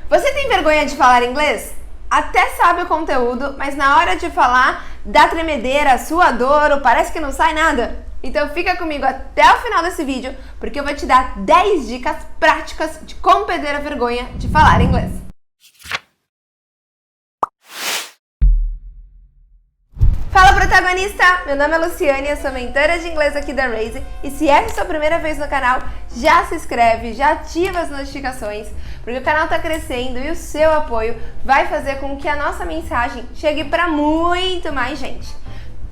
Você tem vergonha de falar inglês? Até sabe o conteúdo, mas na hora de falar dá tremedeira, suadouro, parece que não sai nada? Então fica comigo até o final desse vídeo, porque eu vou te dar 10 dicas práticas de como perder a vergonha de falar inglês. Fala, protagonista! Meu nome é Luciane, eu sou mentora de inglês aqui da Raise, e se essa é a sua primeira vez no canal, já se inscreve, já ativa as notificações, porque o canal está crescendo e o seu apoio vai fazer com que a nossa mensagem chegue para muito mais gente.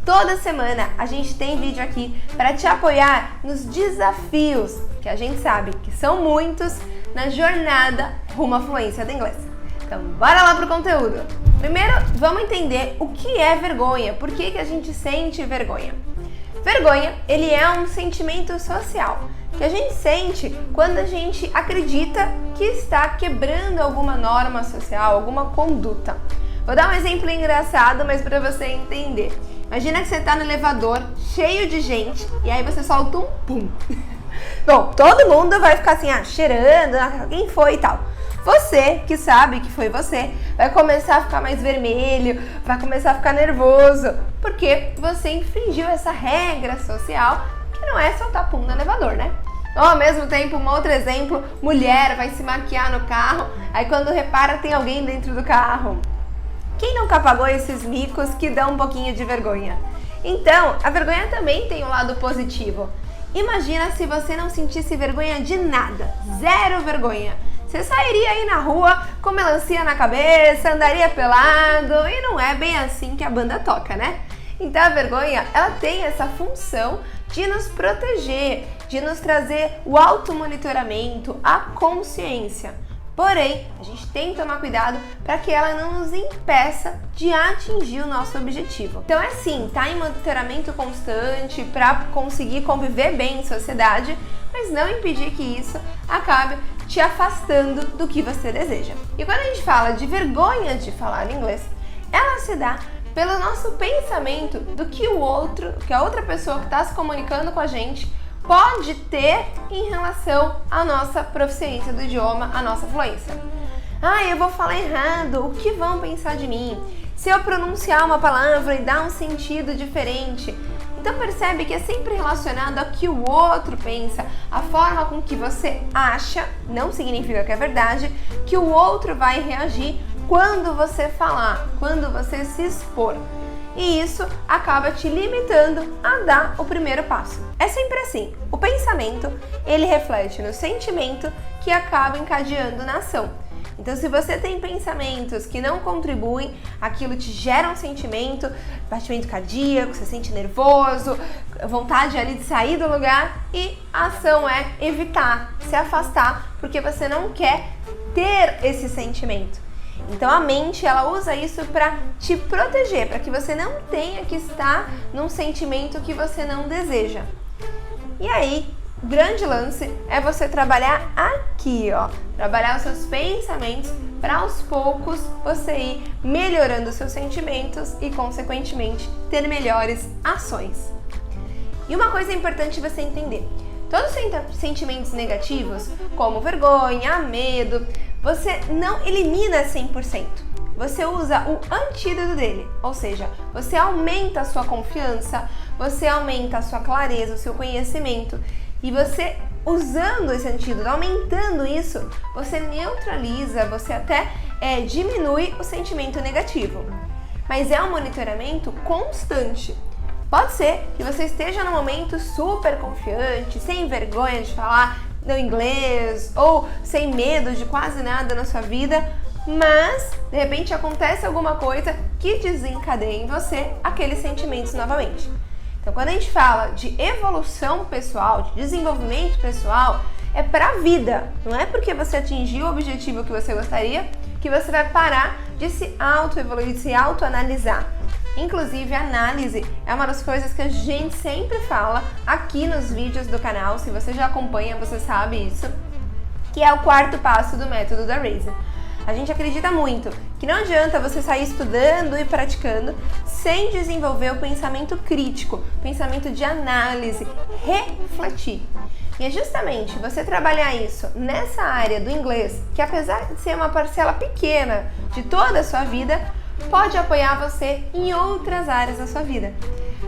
Toda semana a gente tem vídeo aqui para te apoiar nos desafios, que a gente sabe que são muitos, na jornada rumo à fluência do inglês. Então bora lá pro conteúdo! Primeiro, vamos entender o que é vergonha, por que a gente sente vergonha. Vergonha, ele é um sentimento social, que a gente sente quando a gente acredita que está quebrando alguma norma social, alguma conduta. Vou dar um exemplo engraçado, mas para você entender. Imagina que você está no elevador, cheio de gente, e aí você solta um pum. Bom, todo mundo vai ficar assim, cheirando, quem foi e tal. Você, que sabe que foi você, vai começar a ficar mais vermelho, vai começar a ficar nervoso, porque você infringiu essa regra social, que não é soltar pum no elevador, né? Ou ao mesmo tempo, um outro exemplo, mulher vai se maquiar no carro, aí quando repara tem alguém dentro do carro. Quem nunca pagou esses micos que dão um pouquinho de vergonha? Então, a vergonha também tem um lado positivo. Imagina se você não sentisse vergonha de nada, zero vergonha. Você sairia aí na rua com melancia na cabeça, andaria pelado, e não é bem assim que a banda toca, né? Então a vergonha, ela tem essa função de nos proteger, de nos trazer o automonitoramento, a consciência. Porém, a gente tem que tomar cuidado para que ela não nos impeça de atingir o nosso objetivo. Então é assim, tá em monitoramento constante para conseguir conviver bem em sociedade, mas não impedir que isso acabe te afastando do que você deseja. E quando a gente fala de vergonha de falar inglês, ela se dá pelo nosso pensamento do que o outro, que a outra pessoa que está se comunicando com a gente pode ter em relação à nossa proficiência do idioma, à nossa fluência. Eu vou falar errado, o que vão pensar de mim? Se eu pronunciar uma palavra e dar um sentido diferente. Então percebe que é sempre relacionado ao que o outro pensa, a forma com que você acha, não significa que é verdade, que o outro vai reagir quando você falar, quando você se expor. E isso acaba te limitando a dar o primeiro passo. É sempre assim, o pensamento, ele reflete no sentimento que acaba encadeando na ação. Então se você tem pensamentos que não contribuem, aquilo te gera um sentimento, batimento cardíaco, você se sente nervoso, vontade ali de sair do lugar, e a ação é evitar, se afastar, porque você não quer ter esse sentimento. Então a mente, ela usa isso para te proteger, para que você não tenha que estar num sentimento que você não deseja. E aí, o grande lance é você trabalhar aqui, trabalhar os seus pensamentos para aos poucos você ir melhorando os seus sentimentos e, consequentemente, ter melhores ações. E uma coisa importante você entender, todos os sentimentos negativos, como vergonha, medo, você não elimina 100%, você usa o antídoto dele, ou seja, você aumenta a sua confiança, você aumenta a sua clareza, o seu conhecimento, e você, usando esse antídoto, aumentando isso, você neutraliza, você até diminui o sentimento negativo. Mas é um monitoramento constante. Pode ser que você esteja num momento super confiante, sem vergonha de falar no inglês ou sem medo de quase nada na sua vida, mas de repente acontece alguma coisa que desencadeia em você aqueles sentimentos novamente. Então quando a gente fala de evolução pessoal, de desenvolvimento pessoal, é para a vida, não é porque você atingiu o objetivo que você gostaria que você vai parar de se auto-evoluir, de se auto-analisar. Inclusive, a análise é uma das coisas que a gente sempre fala aqui nos vídeos do canal. Se você já acompanha, você sabe isso, que é o quarto passo do método da Raise. A gente acredita muito que não adianta você sair estudando e praticando sem desenvolver o pensamento crítico, pensamento de análise, refletir. E é justamente você trabalhar isso nessa área do inglês, que apesar de ser uma parcela pequena de toda a sua vida, pode apoiar você em outras áreas da sua vida.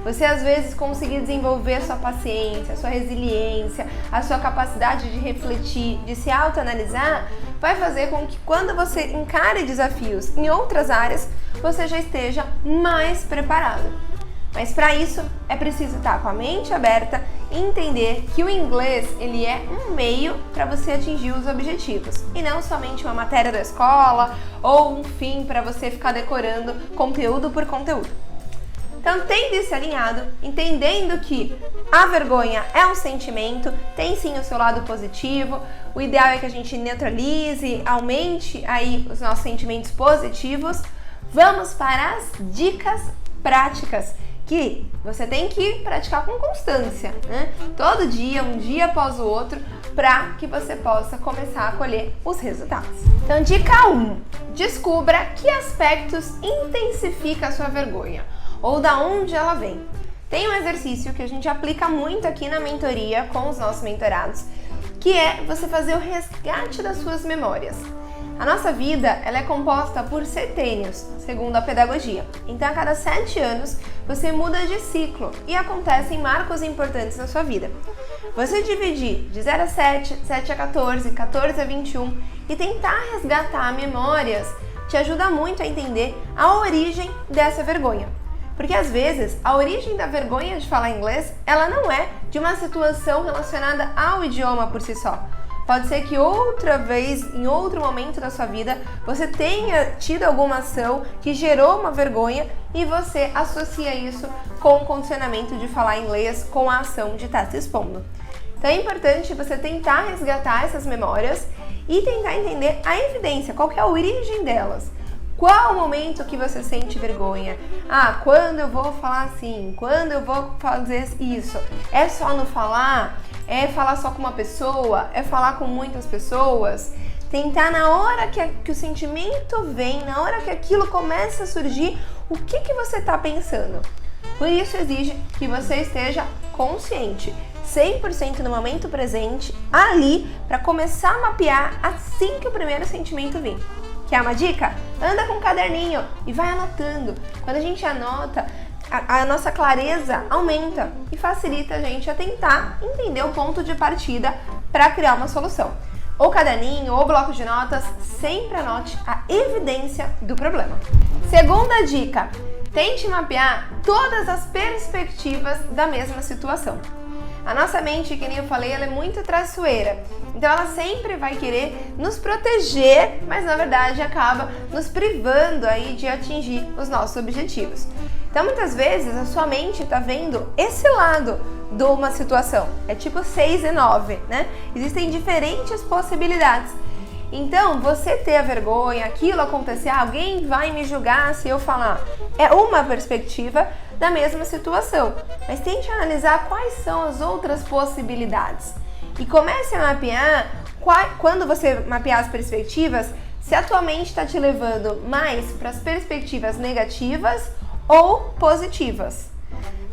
Você às vezes conseguir desenvolver a sua paciência, a sua resiliência, a sua capacidade de refletir, de se autoanalisar, vai fazer com que quando você encare desafios em outras áreas, você já esteja mais preparado. Mas para isso é preciso estar com a mente aberta e entender que o inglês ele é um meio para você atingir os objetivos e não somente uma matéria da escola ou um fim para você ficar decorando conteúdo por conteúdo. Então, tendo isso alinhado, entendendo que a vergonha é um sentimento, tem sim o seu lado positivo, o ideal é que a gente neutralize, aumente aí os nossos sentimentos positivos, vamos para as dicas práticas que você tem que praticar com constância, né? Todo dia, um dia após o outro, para que você possa começar a colher os resultados. Então, dica 1. Descubra que aspectos intensificam a sua vergonha ou da onde ela vem. Tem um exercício que a gente aplica muito aqui na mentoria com os nossos mentorados, que é você fazer o resgate das suas memórias. A nossa vida ela é composta por setênios, segundo a pedagogia. Então, a cada 7 anos, você muda de ciclo e acontecem marcos importantes na sua vida. Você dividir de 0 a 7, 7 a 14, 14 a 21 e tentar resgatar memórias te ajuda muito a entender a origem dessa vergonha. Porque às vezes a origem da vergonha de falar inglês, ela não é de uma situação relacionada ao idioma por si só. Pode ser que outra vez, em outro momento da sua vida, você tenha tido alguma ação que gerou uma vergonha e você associa isso com o condicionamento de falar inglês, com a ação de estar se expondo. Então é importante você tentar resgatar essas memórias e tentar entender a evidência, qual que é a origem delas. Qual o momento que você sente vergonha? Ah, quando eu vou falar assim? Quando eu vou fazer isso? É só no falar? É falar só com uma pessoa? É falar com muitas pessoas? Tentar na hora que o sentimento vem, na hora que aquilo começa a surgir, o que você está pensando? Por isso exige que você esteja consciente, 100% no momento presente, ali, para começar a mapear assim que o primeiro sentimento vir. Quer uma dica? Anda com um caderninho e vai anotando. Quando a gente anota, a nossa clareza aumenta e facilita a gente a tentar entender o ponto de partida para criar uma solução. Ou caderninho ou bloco de notas, sempre anote a evidência do problema. Segunda dica, tente mapear todas as perspectivas da mesma situação. A nossa mente, que nem eu falei, ela é muito traiçoeira. Então ela sempre vai querer nos proteger, mas na verdade acaba nos privando aí de atingir os nossos objetivos. Então muitas vezes a sua mente está vendo esse lado de uma situação. É tipo 6 e 9, né? Existem diferentes possibilidades. Então, você ter a vergonha, aquilo acontecer, alguém vai me julgar se eu falar. É uma perspectiva da mesma situação. Mas tente analisar quais são as outras possibilidades. E comece a mapear, quando você mapear as perspectivas, se a tua mente está te levando mais para as perspectivas negativas ou positivas.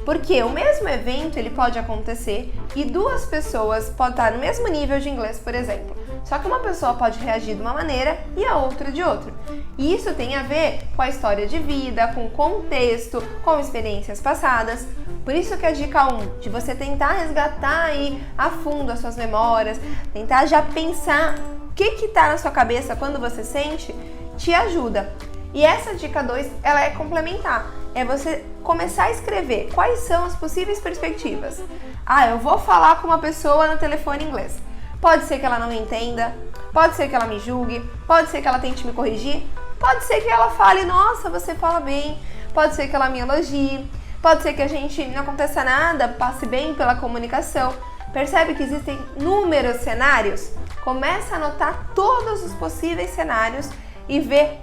Porque o mesmo evento ele pode acontecer e duas pessoas podem estar no mesmo nível de inglês, por exemplo. Só que uma pessoa pode reagir de uma maneira e a outra de outra. E isso tem a ver com a história de vida, com o contexto, com experiências passadas. Por isso que a dica 1, de você tentar resgatar aí a fundo as suas memórias, tentar já pensar o que está na sua cabeça quando você sente, te ajuda. E essa dica 2, ela é complementar. É você começar a escrever quais são as possíveis perspectivas. Ah, eu vou falar com uma pessoa no telefone em inglês. Pode ser que ela não me entenda, pode ser que ela me julgue, pode ser que ela tente me corrigir, pode ser que ela fale, nossa, você fala bem, pode ser que ela me elogie, pode ser que a gente não aconteça nada, passe bem pela comunicação. Percebe que existem inúmeros cenários? Começa a anotar todos os possíveis cenários e ver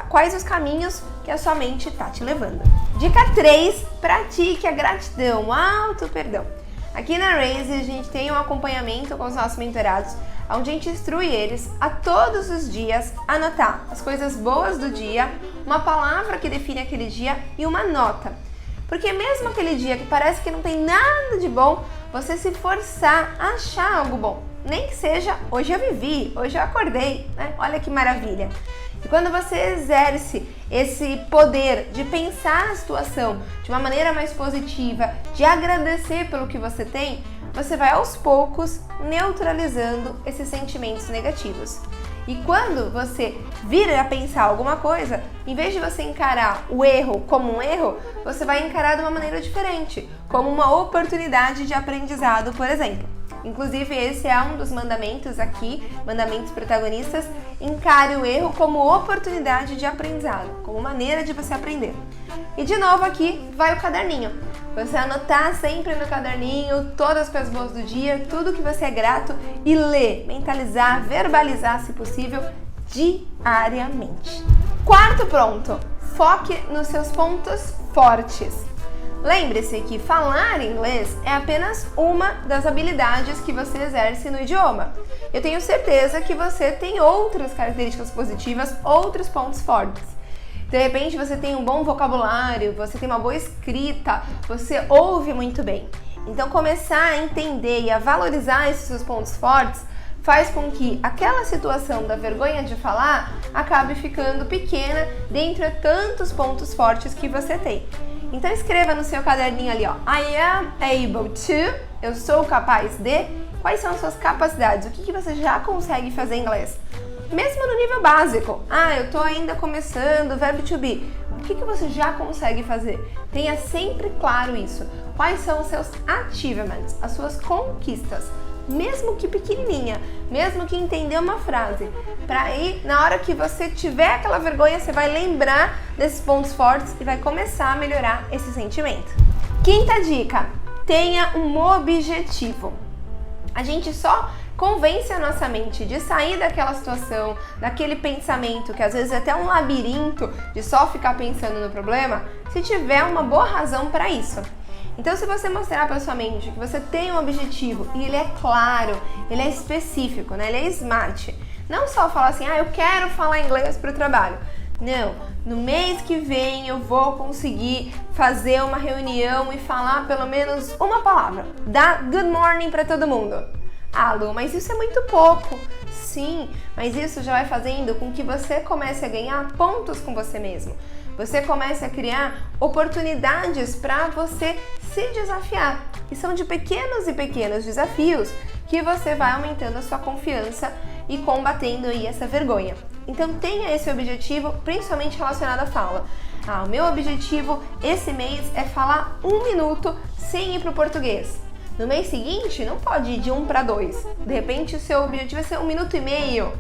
quais os caminhos que a sua mente está te levando. Dica 3, pratique a gratidão, auto-perdão. Aqui na Raise a gente tem um acompanhamento com os nossos mentorados, onde a gente instrui eles a todos os dias anotar as coisas boas do dia, uma palavra que define aquele dia e uma nota. Porque mesmo aquele dia que parece que não tem nada de bom, você se forçar a achar algo bom. Nem que seja, hoje eu vivi, hoje eu acordei, né? Olha que maravilha. E quando você exerce esse poder de pensar a situação de uma maneira mais positiva, de agradecer pelo que você tem, você vai aos poucos neutralizando esses sentimentos negativos. E quando você vira a pensar alguma coisa, em vez de você encarar o erro como um erro, você vai encarar de uma maneira diferente, como uma oportunidade de aprendizado, por exemplo. Inclusive, esse é um dos mandamentos aqui, mandamentos protagonistas, encare o erro como oportunidade de aprendizado, como maneira de você aprender. E de novo aqui vai o caderninho. Você anotar sempre no caderninho todas as coisas boas do dia, tudo que você é grato e ler, mentalizar, verbalizar, se possível, diariamente. Quarto ponto, foque nos seus pontos fortes. Lembre-se que falar inglês é apenas uma das habilidades que você exerce no idioma. Eu tenho certeza que você tem outras características positivas, outros pontos fortes. De repente você tem um bom vocabulário, você tem uma boa escrita, você ouve muito bem. Então começar a entender e a valorizar esses seus pontos fortes faz com que aquela situação da vergonha de falar acabe ficando pequena dentre tantos pontos fortes que você tem. Então escreva no seu caderninho ali, ó, I am able to, eu sou capaz de, quais são as suas capacidades, o que você já consegue fazer em inglês. Mesmo no nível básico, eu tô ainda começando, verbo to be, o que você já consegue fazer? Tenha sempre claro isso, quais são os seus achievements, as suas conquistas. Mesmo que pequenininha, mesmo que entender uma frase, para aí, na hora que você tiver aquela vergonha, você vai lembrar desses pontos fortes e vai começar a melhorar esse sentimento. Quinta dica, tenha um objetivo. A gente só convence a nossa mente de sair daquela situação, daquele pensamento que às vezes é até um labirinto de só ficar pensando no problema, se tiver uma boa razão para isso. Então, se você mostrar para sua mente que você tem um objetivo e ele é claro, ele é específico, né? Ele é smart. Não só falar assim, eu quero falar inglês para o trabalho. Não, no mês que vem eu vou conseguir fazer uma reunião e falar pelo menos uma palavra. Dar good morning para todo mundo. Lu, mas isso é muito pouco. Sim, mas isso já vai fazendo com que você comece a ganhar pontos com você mesmo. Você comece a criar oportunidades para você se desafiar. E são de pequenos e pequenos desafios que você vai aumentando a sua confiança e combatendo aí essa vergonha. Então tenha esse objetivo, principalmente relacionado à fala. O meu objetivo esse mês é falar 1 minuto sem ir para o português. No mês seguinte, não pode ir de 1 para 2. De repente, o seu objetivo é ser 1 minuto e meio.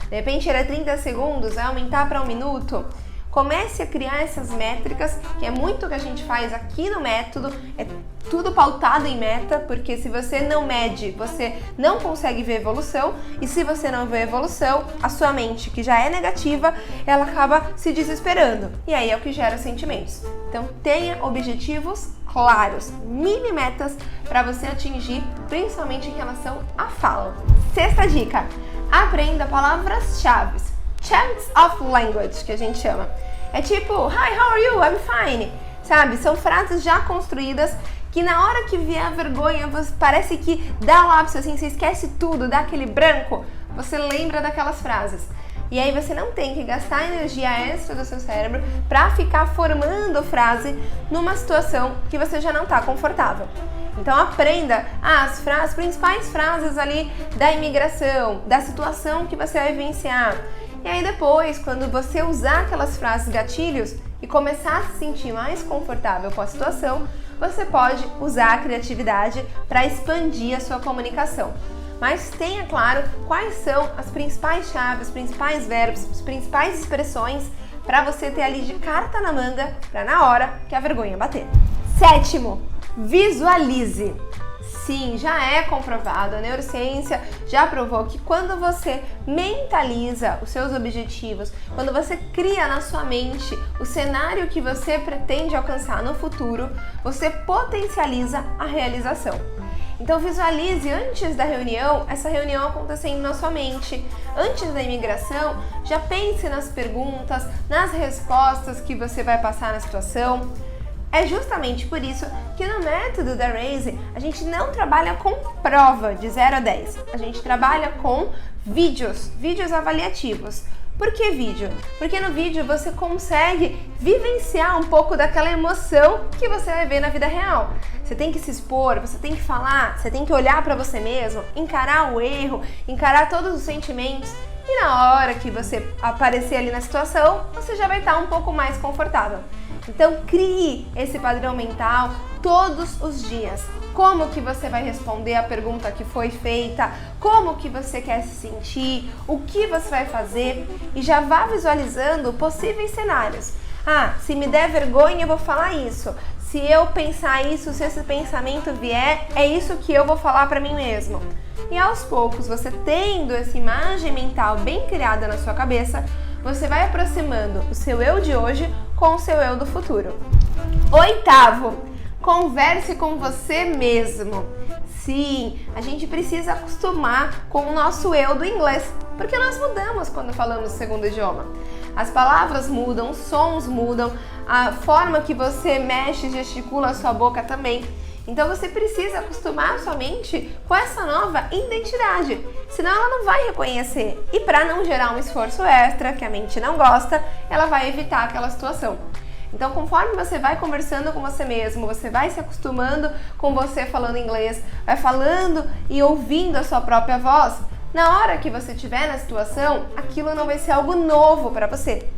De repente, era 30 segundos, vai aumentar para 1 minuto. Comece a criar essas métricas, que é muito o que a gente faz aqui no método, é tudo pautado em meta, porque se você não mede, você não consegue ver evolução, e se você não vê evolução, a sua mente, que já é negativa, ela acaba se desesperando, e aí é o que gera sentimentos. Então tenha objetivos claros, mini metas para você atingir, principalmente em relação à fala. Sexta dica, aprenda palavras-chave. Chunks of language, que a gente chama. É tipo, hi, how are you? I'm fine. Sabe? São frases já construídas que na hora que vier a vergonha, parece que dá lápis assim, você esquece tudo, dá aquele branco, você lembra daquelas frases. E aí você não tem que gastar energia extra do seu cérebro para ficar formando frase numa situação que você já não está confortável. Então aprenda as principais frases ali da imigração, da situação que você vai vivenciar. E aí depois, quando você usar aquelas frases gatilhos e começar a se sentir mais confortável com a situação, você pode usar a criatividade para expandir a sua comunicação. Mas tenha claro quais são as principais chaves, os principais verbos, as principais expressões para você ter ali de carta na manga para na hora que a vergonha bater. Sétimo, visualize. Sim, já é comprovado, a neurociência já provou que quando você mentaliza os seus objetivos, quando você cria na sua mente o cenário que você pretende alcançar no futuro, você potencializa a realização. Então visualize antes da reunião, essa reunião acontecendo na sua mente. Antes da imigração, já pense nas perguntas, nas respostas que você vai passar na situação. É justamente por isso que no método da Raise a gente não trabalha com prova de 0 a 10, a gente trabalha com vídeos avaliativos. Por que vídeo? Porque no vídeo você consegue vivenciar um pouco daquela emoção que você vai ver na vida real. Você tem que se expor, você tem que falar, você tem que olhar para você mesmo, encarar o erro, encarar todos os sentimentos. E na hora que você aparecer ali na situação, você já vai estar um pouco mais confortável. Então crie esse padrão mental todos os dias. Como que você vai responder a pergunta que foi feita, como que você quer se sentir, o que você vai fazer e já vá visualizando possíveis cenários. Ah, se me der vergonha eu vou falar isso. Se eu pensar isso, se esse pensamento vier, é isso que eu vou falar para mim mesmo. E aos poucos, você tendo essa imagem mental bem criada na sua cabeça, você vai aproximando o seu eu de hoje com o seu eu do futuro. 8º, converse com você mesmo. Sim, a gente precisa acostumar com o nosso eu do inglês, porque nós mudamos quando falamos o segundo idioma. As palavras mudam, os sons mudam, a forma que você mexe e gesticula a sua boca também. Então você precisa acostumar a sua mente com essa nova identidade, senão ela não vai reconhecer. E para não gerar um esforço extra, que a mente não gosta, ela vai evitar aquela situação. Então, conforme você vai conversando com você mesmo, você vai se acostumando com você falando inglês, vai falando e ouvindo a sua própria voz, na hora que você estiver na situação, aquilo não vai ser algo novo para você.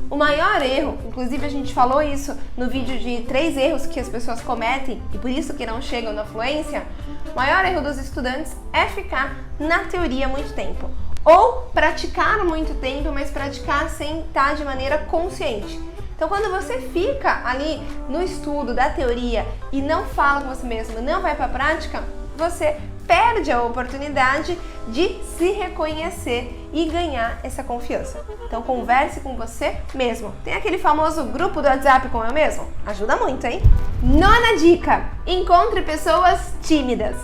O maior erro, inclusive a gente falou isso no vídeo de 3 erros que as pessoas cometem e por isso que não chegam na fluência, o maior erro dos estudantes é ficar na teoria muito tempo. Ou praticar muito tempo, mas praticar sem estar de maneira consciente. Então, quando você fica ali no estudo da teoria e não fala com você mesmo, não vai para a prática, você perde a oportunidade de se reconhecer e ganhar essa confiança. Então, converse com você mesmo. Tem aquele famoso grupo do WhatsApp com eu mesmo? Ajuda muito, hein? 9ª dica: encontre pessoas tímidas.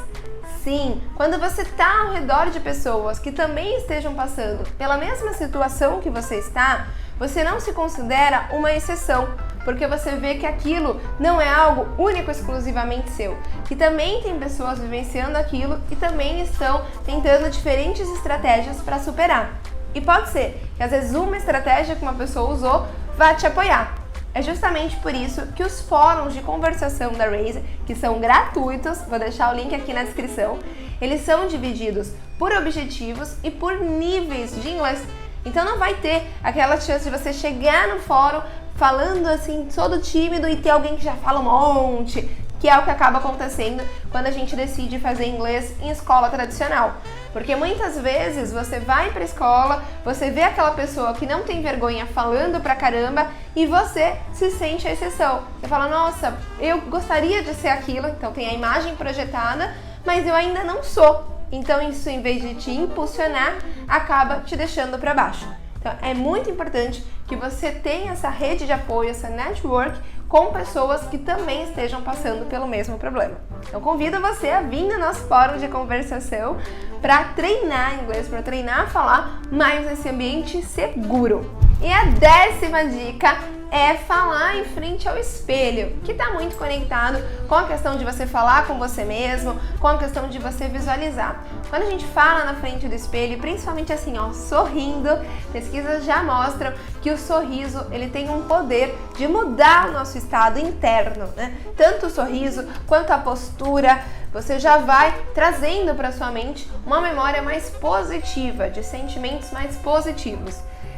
Sim, quando você está ao redor de pessoas que também estejam passando pela mesma situação que você está, você não se considera uma exceção, porque você vê que aquilo não é algo único exclusivamente seu, que também tem pessoas vivenciando aquilo e também estão tentando diferentes estratégias para superar. E pode ser que às vezes uma estratégia que uma pessoa usou vá te apoiar. É justamente por isso que os fóruns de conversação da Raise, que são gratuitos, vou deixar o link aqui na descrição, eles são divididos por objetivos e por níveis de inglês. Então não vai ter aquela chance de você chegar no fórum falando assim, todo tímido e ter alguém que já fala um monte, que é o que acaba acontecendo quando a gente decide fazer inglês em escola tradicional. Porque muitas vezes você vai pra escola, você vê aquela pessoa que não tem vergonha falando pra caramba e você se sente a exceção. Você fala, nossa, eu gostaria de ser aquilo, então tem a imagem projetada, mas eu ainda não sou. Então isso, em vez de te impulsionar, acaba te deixando para baixo. Então é muito importante que você tenha essa rede de apoio, essa network com pessoas que também estejam passando pelo mesmo problema. Então convido você a vir no nosso fórum de conversação para treinar inglês, para treinar a falar mais nesse ambiente seguro. E a 10ª dica é falar em frente ao espelho, que está muito conectado com a questão de você falar com você mesmo, com a questão de você visualizar. Quando a gente fala na frente do espelho, principalmente assim, ó, sorrindo, pesquisas já mostram que o sorriso ele tem um poder de mudar o nosso estado interno, né? Tanto o sorriso quanto a postura, você já vai trazendo para sua mente uma memória mais positiva, de sentimentos mais positivos.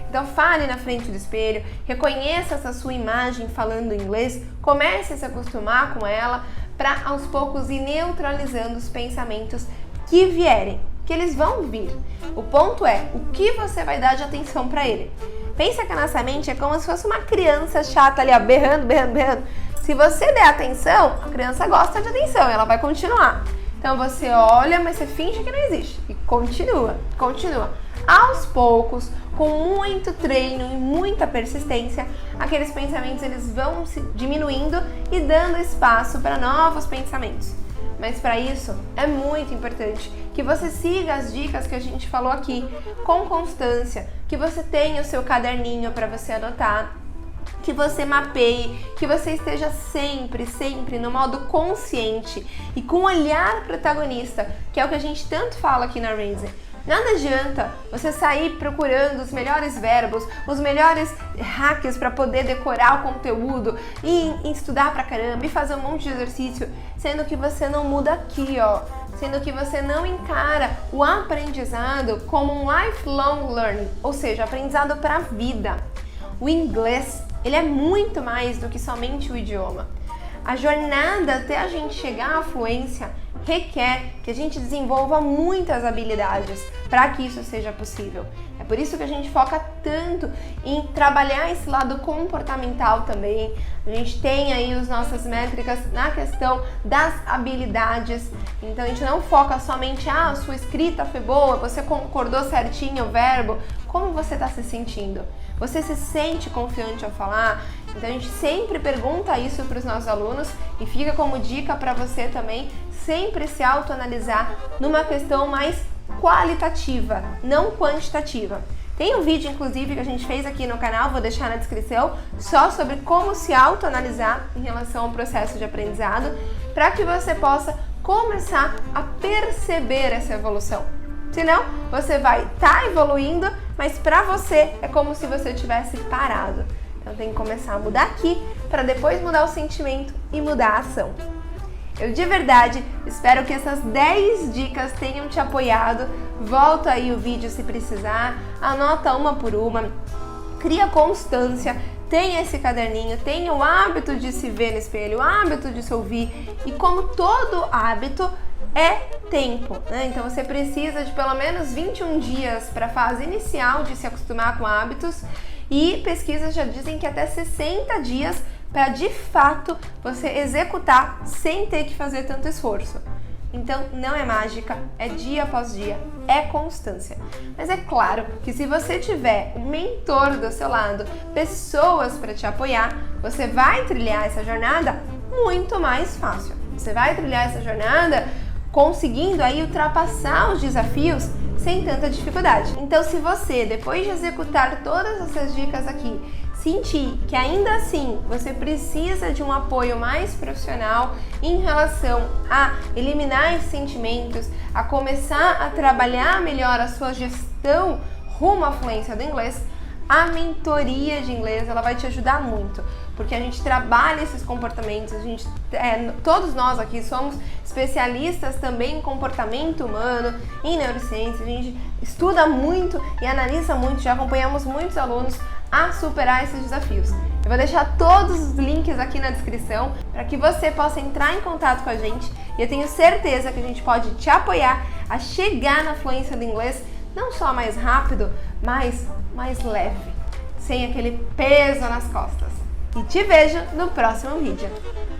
Então fale na frente do espelho, reconheça essa sua imagem falando inglês, comece a se acostumar com ela para aos poucos ir neutralizando os pensamentos que vierem, que eles vão vir. O ponto é o que você vai dar de atenção para ele. Pensa que a nossa mente é como se fosse uma criança chata ali, ó, berrando. Se você der atenção, a criança gosta de atenção, ela vai continuar. Então você olha, mas você finge que não existe e continua. Aos poucos, com muito treino e muita persistência, aqueles pensamentos eles vão se diminuindo e dando espaço para novos pensamentos. Mas para isso é muito importante que você siga as dicas que a gente falou aqui com constância, que você tenha o seu caderninho para você anotar, que que você mapeie, que você esteja sempre no modo consciente e com um olhar protagonista, que é o que a gente tanto fala aqui na Raise. Nada adianta você sair procurando os melhores verbos, os melhores hacks para poder decorar o conteúdo e estudar pra caramba e fazer um monte de exercício, sendo que você não muda aqui, ó. Sendo que você não encara o aprendizado como um lifelong learning, ou seja, aprendizado para a vida. O inglês, ele é muito mais do que somente o idioma. A jornada até a gente chegar à fluência requer que a gente desenvolva muitas habilidades para que isso seja possível. É por isso que a gente foca tanto em trabalhar esse lado comportamental também. A gente tem aí as nossas métricas na questão das habilidades. Então a gente não foca somente, a sua escrita foi boa, você concordou certinho o verbo. Como você está se sentindo? Você se sente confiante ao falar? Então a gente sempre pergunta isso para os nossos alunos e fica como dica para você também sempre se autoanalisar numa questão mais qualitativa, não quantitativa. Tem um vídeo, inclusive, que a gente fez aqui no canal, vou deixar na descrição, só sobre como se autoanalisar em relação ao processo de aprendizado, para que você possa começar a perceber essa evolução. Senão, você vai estar evoluindo, mas para você é como se você tivesse parado. Então tem que começar a mudar aqui, para depois mudar o sentimento e mudar a ação. Eu de verdade espero que essas 10 dicas tenham te apoiado. Volta aí o vídeo se precisar, anota uma por uma, cria constância, tenha esse caderninho, tenha o hábito de se ver no espelho, o hábito de se ouvir. E como todo hábito é tempo, né? Então você precisa de pelo menos 21 dias para a fase inicial de se acostumar com hábitos e pesquisas já dizem que até 60 dias para de fato você executar sem ter que fazer tanto esforço. Então não é mágica, é dia após dia, é constância. Mas é claro que se você tiver um mentor do seu lado, pessoas para te apoiar, você vai trilhar essa jornada muito mais fácil. Você vai trilhar essa jornada conseguindo aí ultrapassar os desafios sem tanta dificuldade. Então se você, depois de executar todas essas dicas aqui, sentir que ainda assim você precisa de um apoio mais profissional em relação a eliminar esses sentimentos, a começar a trabalhar melhor a sua gestão rumo à fluência do inglês, a mentoria de inglês ela vai te ajudar muito, porque a gente trabalha esses comportamentos, todos nós aqui somos especialistas também em comportamento humano, em neurociência, a gente estuda muito e analisa muito, já acompanhamos muitos alunos a superar esses desafios. Eu vou deixar todos os links aqui na descrição para que você possa entrar em contato com a gente e eu tenho certeza que a gente pode te apoiar a chegar na fluência do inglês não só mais rápido, mas mais leve, sem aquele peso nas costas. E te vejo no próximo vídeo.